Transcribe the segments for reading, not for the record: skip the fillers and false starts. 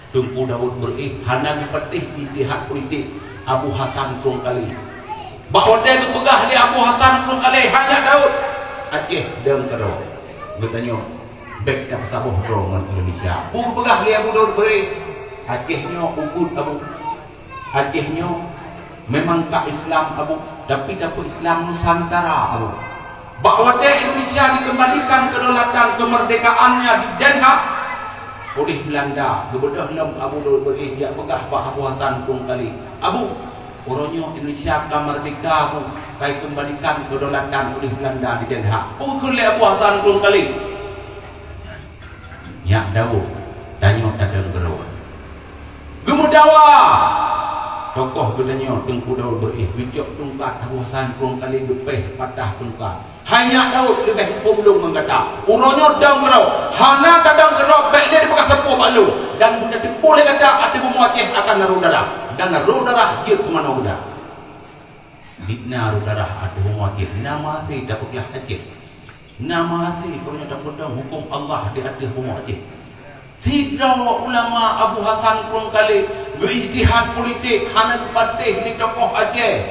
Tunku Daud beri hana dipetih itihad politik Abu Hasan Prung Kali. Bahawa dia kepegah di Abu Hasan Prung Kali hanya Daud Aceh dan Kero. Bertanya baik tak sabuh roman Indonesia. Pegah di Abu Daud beri Acehnya ukut Abu. Acehnya memang tak Islam Abu, tapi tak Islam Nusantara Abu. Bahawa dia Indonesia dikembalikan kedaulatan kemerdekaannya di Den Haag oleh Belanda. Kebedah dalam Abu Daud beri dia pegah Pak Abu Hasan Prung Kali. Abu, orangnya Indonesia merdeka Abu, kai kembalikan kedaulatan oleh Belanda di Den Haag. Ukur le Abu Hasan Prung Kali. Ya Daud, tanya tadang berau. Gemudawa. Tokoh gedanya Tengku Daud beri bijak tungkat Abu Hasan Prung Kali lebih patah tungkat. Hanya Daud lebih sebelum mengata urangnya dang berau hana kadang gerau baik dia dipakai sepuh balu dan budak dipulih kata ati bumu Aceh akan naruh darah dan naruh darah dia semana budak ditna naruh darah ati bumu Aceh nama si dapatlah Aceh nama si punya dapat hukum Allah di atas bumu Aceh. Tidak ulama Abu Hasan Prung Kali beristihad politik hana patih di tokoh Aceh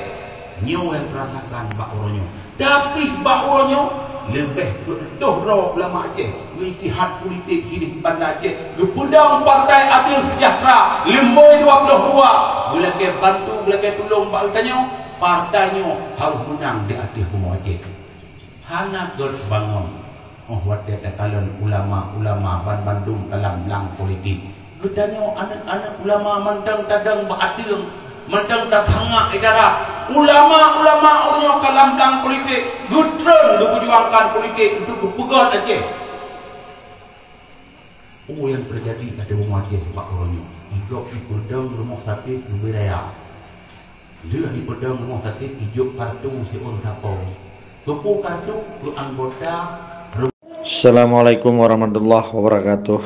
nyo yang merasakan bak orangnya. Tapi bahawannya lebih dohro ulama Aceh ijtihad politik hidup bandar Aceh gepudang Partai Adil Sejahtera lemboy 22 belakang bantu belakang tolong pak tanya partainya harus menang di atas rumah Aceh hana bangun wadah katalan ulama-ulama Bandung kalam lang politik bertanya anak-anak ulama mandang tadang ba'adil mandang tatangga idara ulama-ulama orangnya kalam lang politik gudron berperjuangkan politik untuk berpegang Aceh. Yang terjadi ada rumah Aceh Pak orangnya hidup di pedang rumah sakit di wilayah dia di pedang rumah sakit hidup kartu siun sapau tupu kartu ke anggota. Assalamualaikum warahmatullahi wabarakatuh.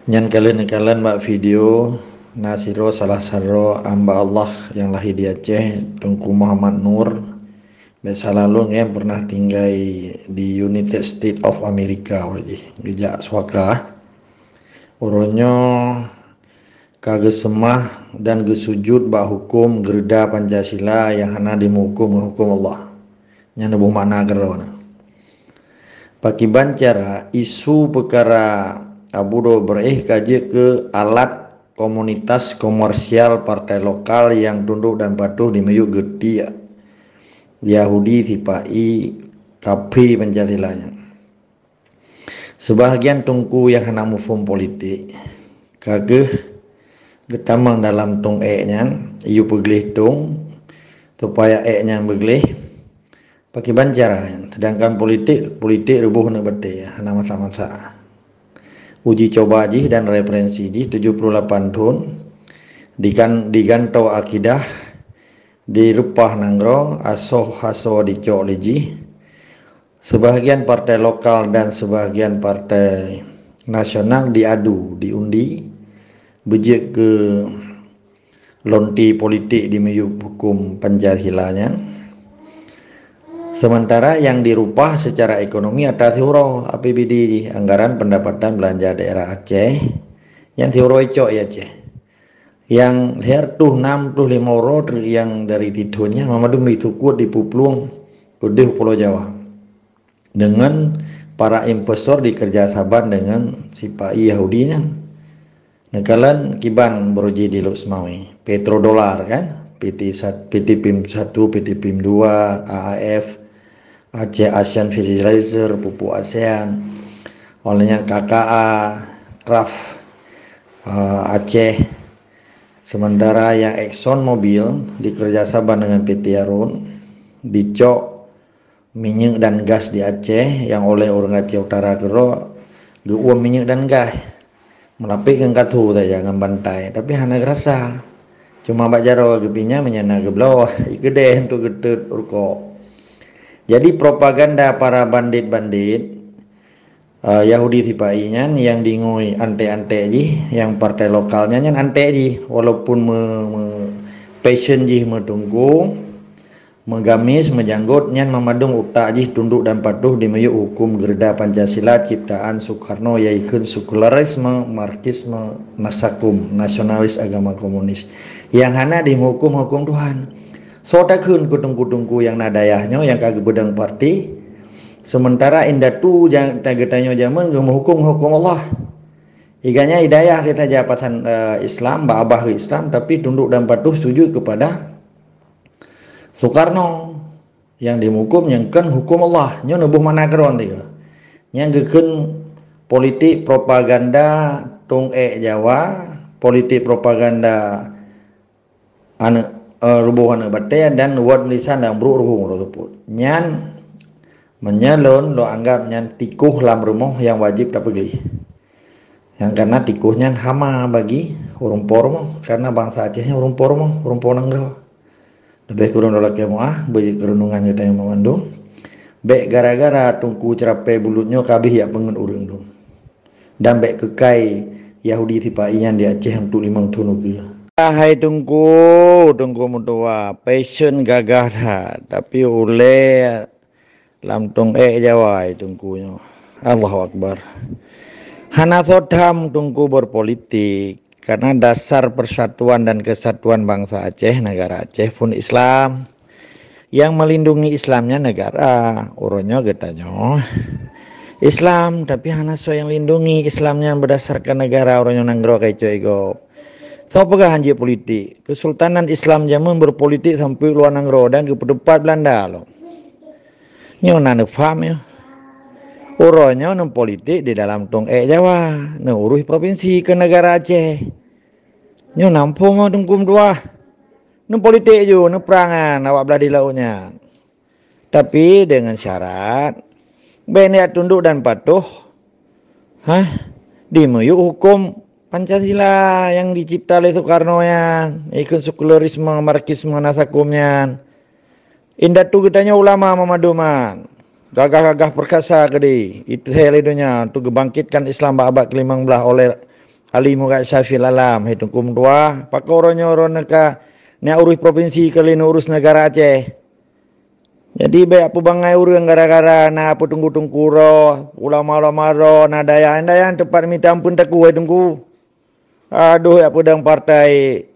Nyan kalian mbak video Nasiro salah saro amba Allah yang lahir di Aceh Tengku Muhammad Nur biasa lalu yang pernah tinggal di United States of America gejak suaka uronyo kage semah dan gesujud bak hukum gerda Pancasila yang hana dimukum hukum Allah yang nebuh makna gerona pakiban cara isu perkara Abu Daud beri kaji ke alat komunitas komersial partai lokal yang tunduk dan patuh di Melayu Gedia Yahudi Tipai Kapi Pancasilanya. Sebahagian tungku yang hendak mufum politik kageh getamang dalam tung nya iu peglih tung supaya nya beglih pakai bancara sedangkan politik rubuh na bete ya hana masa-masa uji coba ji dan referensi ji 78 tahun digantau akidah di rupah nangro asoh dicok liji sebahagian partai lokal dan sebahagian partai nasional diundi bejek ke lonti politik di meyu hukum Pancasilanya. Sementara yang dirupah secara ekonomi atas huruf APBD anggaran pendapatan belanja daerah Aceh yang huruf icok ya Aceh yang hertuh 65 euro yang dari titonya Mamadum disukut di Puplung udah Pulau Jawa dengan para investor dikerjasaban dengan si Pak Yahudinya nekalan kiban beruji di Luxmawi petrodolar kan PT PIM 1 PT PIM 2 AAF Aceh Asian Fertilizer, pupuk ASEAN, olehnya KKA, Kraft Aceh. Sementara yang Exxon Mobil dikerjasama dengan PT Arun, dicok minyak dan gas di Aceh yang oleh orang Aceh Utara kero geuam minyak dan gas. Melapik ke katu saja jangan bantai, tapi hana gerasa. Cuma bajaro gepinya menyana geblau, ikede untuk getut urko. Jadi propaganda para bandit-bandit Yahudi Tipainya yang dingui ante-ante ji, yang partai lokalnya yang ante ji, walaupun passion ji metunggu Megamis menjanggut nyan memadung utak jih tunduk dan patuh di meyuk hukum gerda Pancasila ciptaan Soekarno yaitu sekularisme, marxisme, nasakum, nasionalis agama komunis yang hana di hukum Tuhan. Sotakun kutung-kutungku yang nadayahnya yang kagak bedang parti sementara indatu yang tagetanyo zaman hukum Allah. Iganya hidayah kita jabatan Islam, babah Islam tapi tunduk dan patuh setuju kepada Soekarno yang dihukum yang kan hukum Allah nyo nubuh mana keron tiga yang geken politik propaganda tung Jawa, politik propaganda ane rubuhan bate dan wad melisan yang beruruh tersebut nyan menyalon lo anggap nyan tikuh lam rumah yang wajib dapat beli yang karena tikuhnya hama bagi urung pormo karena bangsa Acehnya urung pormo nenggro lebih kurang dolak kemoah bagi kerunungan kita yang mengandung bek gara-gara tungku cerape bulutnya kabih ya pengen urung dong dan bek kekai Yahudi tipa ian di Aceh untuk 5 tahun ke hai tungku mutua passion gagah dah tapi oleh lam tong Jawa tungkunya Allahu Akbar hana sodam tungku berpolitik karena dasar persatuan dan kesatuan bangsa Aceh, negara Aceh pun Islam. Yang melindungi Islamnya negara, uronyo getanyo Islam, tapi hana so yang lindungi Islamnya berdasarkan negara uronyo nanggro kaico ego. So pegah hanji politik, Kesultanan Islam jaman berpolitik sampai luar nanggro dan ke pedepat Belanda loh. Nyo nane faham ya. Uronyo nem politik di dalam tong Jawa, ne urus provinsi ke negara Aceh. Nyo nampung tungkum dua. Ne politik ju, ne perangan awak belah di lautnya. Tapi dengan syarat benek tunduk dan patuh. Di meyuk hukum Pancasila yang dicipta oleh Soekarno yan, ikut sekularisme, marxisme, nasakumnya. Indah tu katanya ulama memaduman. Gagah-gagah perkasa kedi itu helidonya untuk membangkitkan Islam abad ke-15 oleh Ali Mughad Syafil Alam hitung dua pakoronyo roneka ni urus provinsi kali urus negara Aceh jadi be apa bangai urang gara-gara na apa tunggu-tunggu ro ulama-ulama ro nadaya tepat minta ampun taku tunggu aduh apa dang partai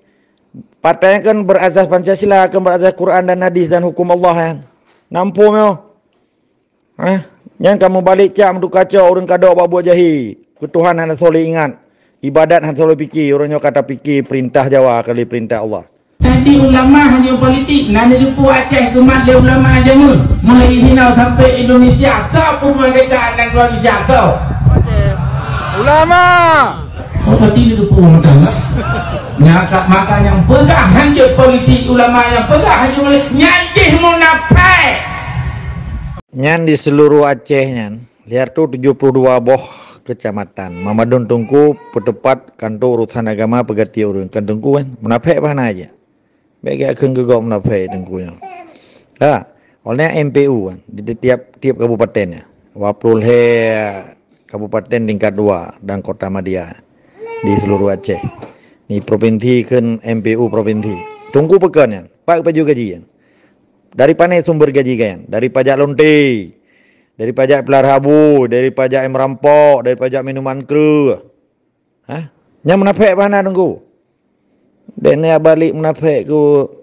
yang kan berazas Pancasila kan berazas Quran dan hadis dan hukum Allah kan nampung yo yang kamu balik cam tu kacau orang kado babu jahi ketuhan hanya soleh ingat ibadat hanya soleh fikir orangnya kata fikir perintah Jawa kali perintah Allah tadi ulama hanya politik nanya di Aceh kemat dia ulama aja mulai hina sampai Indonesia siapa mereka dan luar biasa ulama tadi di macam nyakap maka yang pegah hanya politik ulama yang pegah hanya mulai nyajih munafik nyan di seluruh Aceh nyan lihat tu 72 boh kecamatan Mamadun Tungku petepat kantor urusan agama pegati urun kan Tungku kan munafik mana aja bagi akan gegok munafik Tungkunya oleh MPU kan di tiap kabupatennya Waprul kabupaten tingkat 2 dan kota Madia di seluruh Aceh ni provinsi kan MPU provinsi Tungku pekan kan pak baju gaji kan dari mana sumber gaji kan? Dari pajak lonte, dari pajak pelar habu, dari pajak merampok, dari pajak minuman kru. Yang munafik mana tunggu? Dan dia balik munafik ku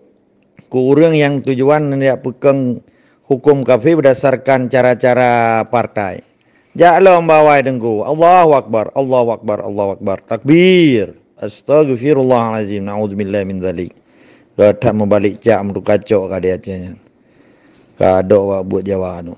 orang yang tujuan dia pegang hukum kafir berdasarkan cara-cara partai. Jaklah membawa tunggu. Allahu Akbar, Allahu Akbar, Allahu Akbar. Takbir. Astagfirullahalazim. Na'udzubillahi min dzalik. Tak membalik cak untuk kacau ke dia Acehnya. Kado buat Jawa tu.